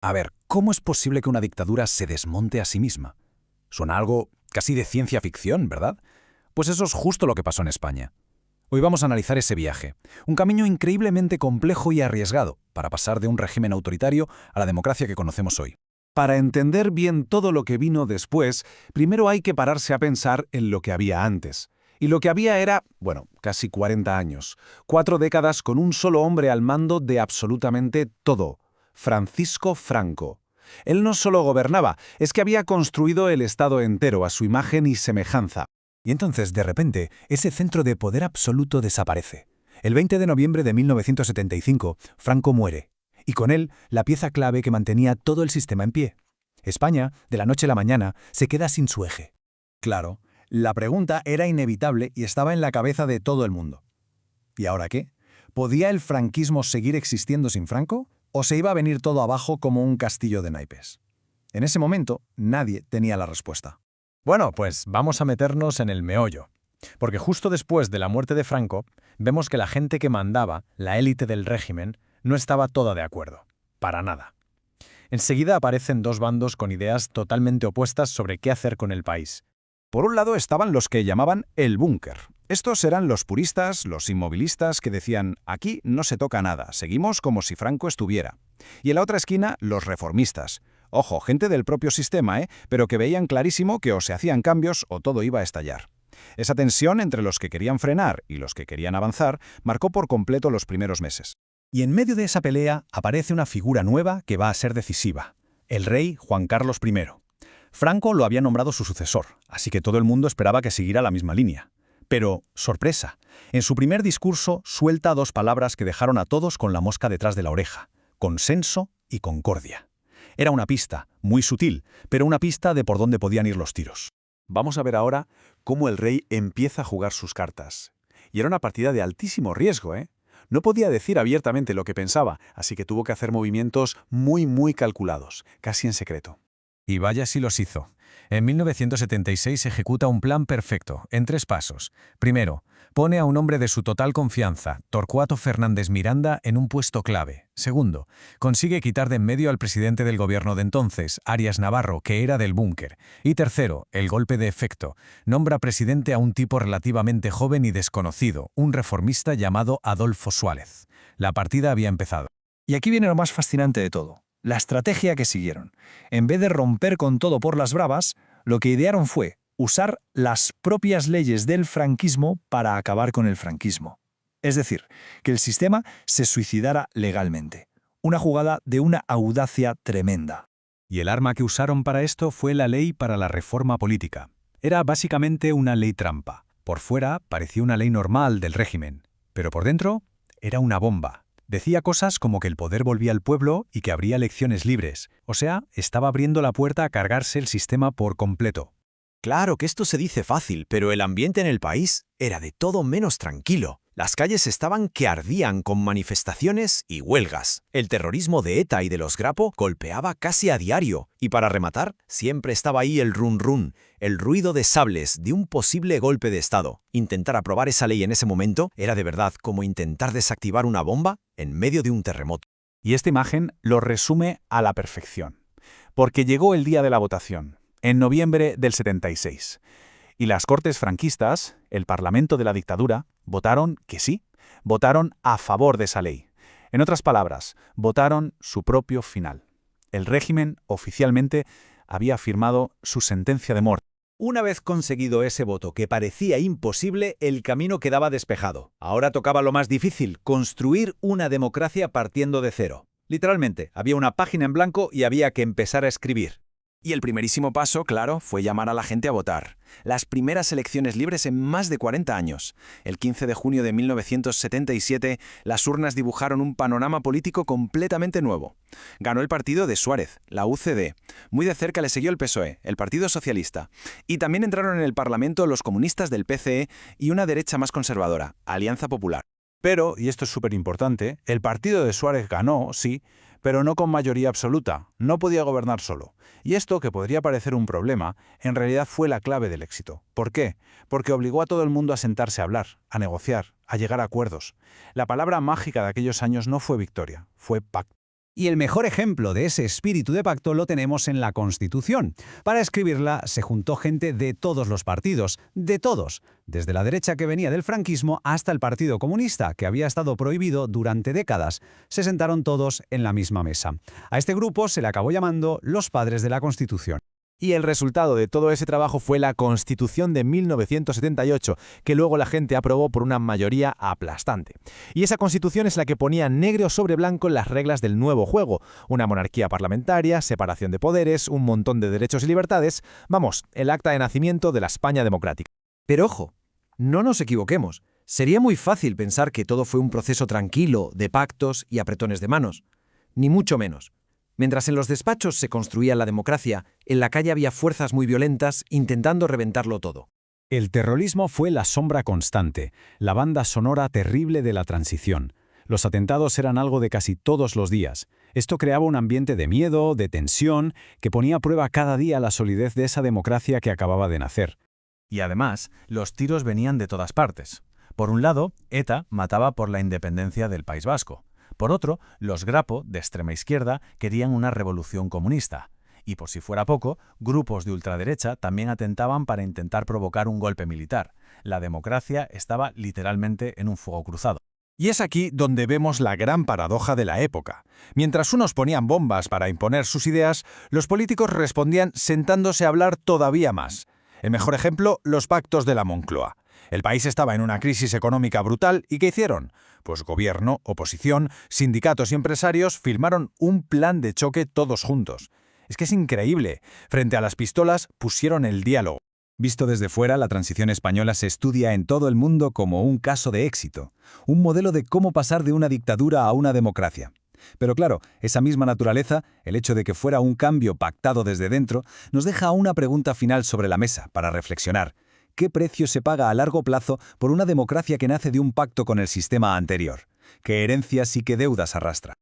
A ver, ¿cómo es posible que una dictadura se desmonte a sí misma? Suena algo casi de ciencia ficción, ¿verdad? Pues eso es justo lo que pasó en España. Hoy vamos a analizar ese viaje, un camino increíblemente complejo y arriesgado para pasar de un régimen autoritario a la democracia que conocemos hoy. Para entender bien todo lo que vino después, primero hay que pararse a pensar en lo que había antes. Y lo que había era, bueno, casi 40 años. 4 décadas con un solo hombre al mando de absolutamente todo. Francisco Franco. Él no solo gobernaba, es que había construido el Estado entero a su imagen y semejanza. Y entonces, de repente, ese centro de poder absoluto desaparece. El 20 de noviembre de 1975, Franco muere. Y con él, la pieza clave que mantenía todo el sistema en pie. España, de la noche a la mañana, se queda sin su eje. Claro, la pregunta era inevitable y estaba en la cabeza de todo el mundo. ¿Y ahora qué? ¿Podía el franquismo seguir existiendo sin Franco? ¿O se iba a venir todo abajo como un castillo de naipes? En ese momento, nadie tenía la respuesta. Bueno, pues vamos a meternos en el meollo. Porque justo después de la muerte de Franco, vemos que la gente que mandaba, la élite del régimen, no estaba toda de acuerdo. Para nada. Enseguida aparecen dos bandos con ideas totalmente opuestas sobre qué hacer con el país. Por un lado estaban los que llamaban el búnker. Estos eran los puristas, los inmovilistas que decían, aquí no se toca nada, seguimos como si Franco estuviera. Y en la otra esquina, los reformistas. Ojo, gente del propio sistema, pero que veían clarísimo que o se hacían cambios o todo iba a estallar. Esa tensión entre los que querían frenar y los que querían avanzar marcó por completo los primeros meses. Y en medio de esa pelea aparece una figura nueva que va a ser decisiva, el rey Juan Carlos I. Franco lo había nombrado su sucesor, así que todo el mundo esperaba que siguiera la misma línea. Pero, sorpresa, en su primer discurso suelta dos palabras que dejaron a todos con la mosca detrás de la oreja: consenso y concordia. Era una pista, muy sutil, pero una pista de por dónde podían ir los tiros. Vamos a ver ahora cómo el rey empieza a jugar sus cartas. Y era una partida de altísimo riesgo, No podía decir abiertamente lo que pensaba, así que tuvo que hacer movimientos muy calculados, casi en secreto. Y vaya si los hizo. En 1976 ejecuta un plan perfecto, en 3 pasos. Primero, pone a un hombre de su total confianza, Torcuato Fernández Miranda, en un puesto clave. Segundo, consigue quitar de en medio al presidente del gobierno de entonces, Arias Navarro, que era del búnker. Y tercero, el golpe de efecto. Nombra presidente a un tipo relativamente joven y desconocido, un reformista llamado Adolfo Suárez. La partida había empezado. Y aquí viene lo más fascinante de todo: la estrategia que siguieron. En vez de romper con todo por las bravas, lo que idearon fue usar las propias leyes del franquismo para acabar con el franquismo. Es decir, que el sistema se suicidara legalmente. Una jugada de una audacia tremenda. Y el arma que usaron para esto fue la ley para la reforma política. Era básicamente una ley trampa. Por fuera parecía una ley normal del régimen, pero por dentro era una bomba. Decía cosas como que el poder volvía al pueblo y que habría elecciones libres. O sea, estaba abriendo la puerta a cargarse el sistema por completo. Claro que esto se dice fácil, pero el ambiente en el país era de todo menos tranquilo. Las calles estaban que ardían con manifestaciones y huelgas. El terrorismo de ETA y de los Grapo golpeaba casi a diario. Y para rematar, siempre estaba ahí el run run, el ruido de sables de un posible golpe de Estado. Intentar aprobar esa ley en ese momento era de verdad como intentar desactivar una bomba en medio de un terremoto. Y esta imagen lo resume a la perfección. Porque llegó el día de la votación, en noviembre del 76. Y las Cortes franquistas, el Parlamento de la dictadura, votaron que sí, votaron a favor de esa ley. En otras palabras, votaron su propio final. El régimen oficialmente había firmado su sentencia de muerte. Una vez conseguido ese voto que parecía imposible, el camino quedaba despejado. Ahora tocaba lo más difícil: construir una democracia partiendo de cero. Literalmente, había una página en blanco y había que empezar a escribir. Y el primerísimo paso, claro, fue llamar a la gente a votar. Las primeras elecciones libres en más de 40 años. El 15 de junio de 1977, las urnas dibujaron un panorama político completamente nuevo. Ganó el partido de Suárez, la UCD. Muy de cerca le siguió el PSOE, el Partido Socialista. Y también entraron en el Parlamento los comunistas del PCE y una derecha más conservadora, Alianza Popular. Pero, y esto es súper importante, el partido de Suárez ganó, sí, pero no con mayoría absoluta, no podía gobernar solo. Y esto, que podría parecer un problema, en realidad fue la clave del éxito. ¿Por qué? Porque obligó a todo el mundo a sentarse a hablar, a negociar, a llegar a acuerdos. La palabra mágica de aquellos años no fue victoria, fue pacto. Y el mejor ejemplo de ese espíritu de pacto lo tenemos en la Constitución. Para escribirla se juntó gente de todos los partidos, de todos, desde la derecha que venía del franquismo hasta el Partido Comunista, que había estado prohibido durante décadas. Se sentaron todos en la misma mesa. A este grupo se le acabó llamando los padres de la Constitución. Y el resultado de todo ese trabajo fue la Constitución de 1978, que luego la gente aprobó por una mayoría aplastante. Y esa Constitución es la que ponía negro sobre blanco las reglas del nuevo juego: una monarquía parlamentaria, separación de poderes, un montón de derechos y libertades, vamos, el acta de nacimiento de la España democrática. Pero ojo, no nos equivoquemos. Sería muy fácil pensar que todo fue un proceso tranquilo, de pactos y apretones de manos. Ni mucho menos. Mientras en los despachos se construía la democracia, en la calle había fuerzas muy violentas intentando reventarlo todo. El terrorismo fue la sombra constante, la banda sonora terrible de la transición. Los atentados eran algo de casi todos los días. Esto creaba un ambiente de miedo, de tensión, que ponía a prueba cada día la solidez de esa democracia que acababa de nacer. Y además, los tiros venían de todas partes. Por un lado, ETA mataba por la independencia del País Vasco. Por otro, los Grapo, de extrema izquierda, querían una revolución comunista. Y por si fuera poco, grupos de ultraderecha también atentaban para intentar provocar un golpe militar. La democracia estaba literalmente en un fuego cruzado. Y es aquí donde vemos la gran paradoja de la época. Mientras unos ponían bombas para imponer sus ideas, los políticos respondían sentándose a hablar todavía más. El mejor ejemplo, los pactos de la Moncloa. El país estaba en una crisis económica brutal y ¿qué hicieron? Pues gobierno, oposición, sindicatos y empresarios firmaron un plan de choque todos juntos. Es que es increíble. Frente a las pistolas pusieron el diálogo. Visto desde fuera, la transición española se estudia en todo el mundo como un caso de éxito, un modelo de cómo pasar de una dictadura a una democracia. Pero claro, esa misma naturaleza, el hecho de que fuera un cambio pactado desde dentro, nos deja una pregunta final sobre la mesa para reflexionar. ¿Qué precio se paga a largo plazo por una democracia que nace de un pacto con el sistema anterior? ¿Qué herencias y qué deudas arrastra?